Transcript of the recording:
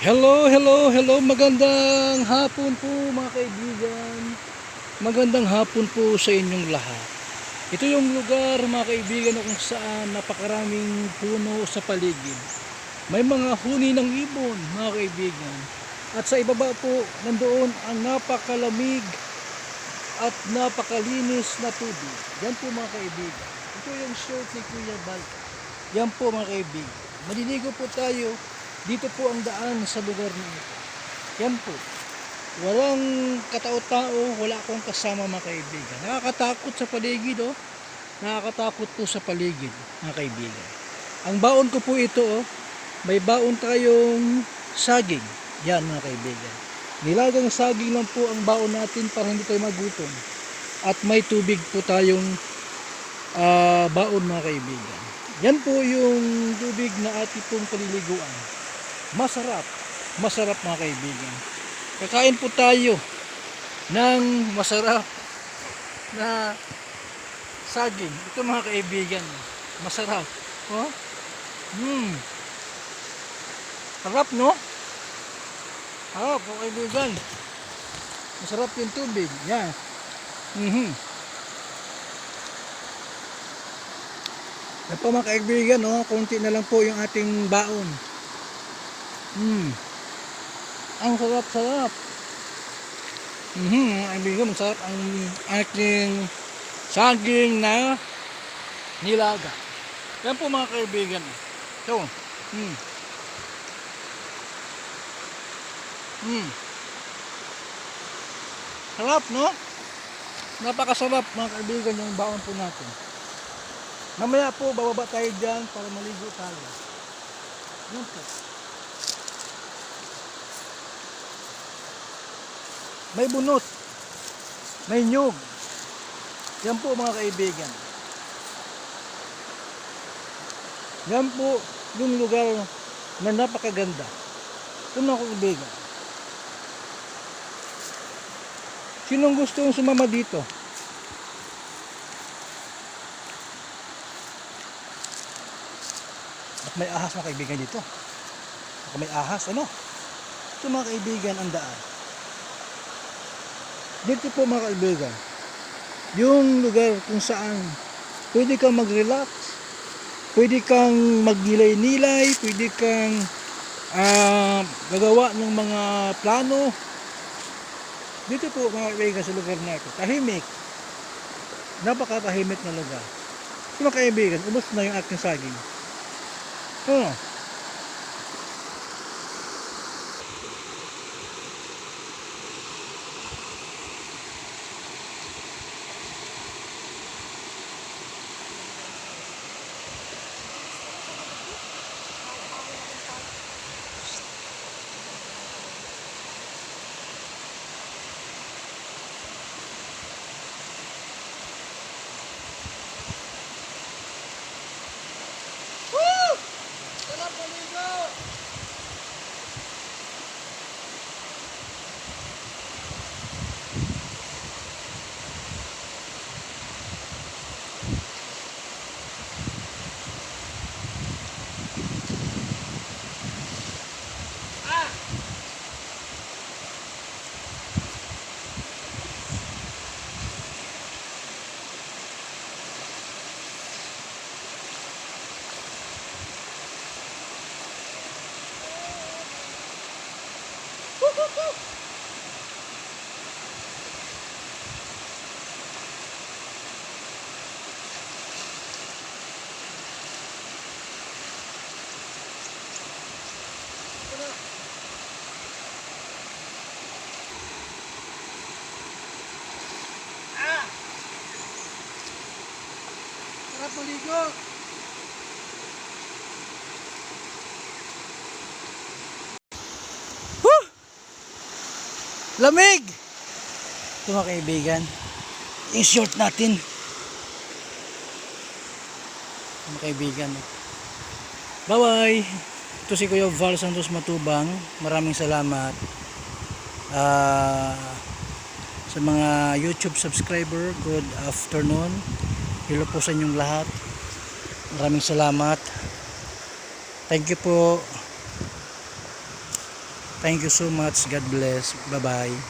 Hello, hello, hello. Magandang hapon po mga kaibigan. Magandang hapon po sa inyong lahat. Ito yung lugar mga kaibigan kung saan napakaraming puno sa paligid. May mga huni ng ibon mga kaibigan. At sa ibaba po nandoon ang napakalamig at napakalinis na tubig. Yan po mga kaibigan. Ito yung shirt ni Kuya Bal. Yan po mga kaibigan. Maliligo po tayo. Dito po ang daan sa lugar na ito. Yan po. Walang katao-tao, wala akong kasama mga kaibigan. Nakakatakot sa paligid oh. Nakakatakot po sa paligid mga kaibigan. Ang baon ko po ito oh. May baon tayong saging. Yan mga kaibigan. Nilagang saging lang po ang baon natin para hindi tayo magutom. At may tubig po tayong baon mga kaibigan. Yan po yung tubig na ating pong paliliguan. Masarap mga kaibigan. Kakain po tayo ng masarap na saging. Ito mga kaibigan, masarap. Oh? Sarap no? Sarap mga kaibigan. Masarap yung tubig. Yan. Yan po mga kaibigan, no? Konti na lang po yung ating baon. Ang sarap-sarap. Mga kaibigan, masarap ang ating saging na nilaga. Yan po mga kaibigan. So, sarap, no? Napakasarap mga kaibigan yung baon po natin. Mamaya po, bababa tayo dyan para maligo tayo. Yan po. May bunot. May nyug. Yan po mga kaibigan. Yan po yung lugar na napakaganda. Ito mga kaibigan. Sinong gusto yung sumama dito? At may ahas mga kaibigan dito. Baka may ahas, ano? Ito mga kaibigan ang daan. Dito po mga kaibigan, yung lugar kung saan pwede kang mag-relax, pwede kang magnilay-nilay, pwede kang gagawa ng mga plano. Dito po mga kaibigan sa lugar na ito, tahimik, napakatahimik na lugar. So mga kaibigan, ubos na yung aking saging. Sarap maligo! Sarap maligo! Woo! Lamig! Ito mga kaibigan, yung short natin. Mga kaibigan. Bye-bye! Ito si Kuya Val Santos Matubang. Maraming salamat sa mga YouTube subscriber. Good afternoon. Hello po sa inyong lahat. Maraming salamat. Thank you po. Thank you so much. God bless. Bye-bye.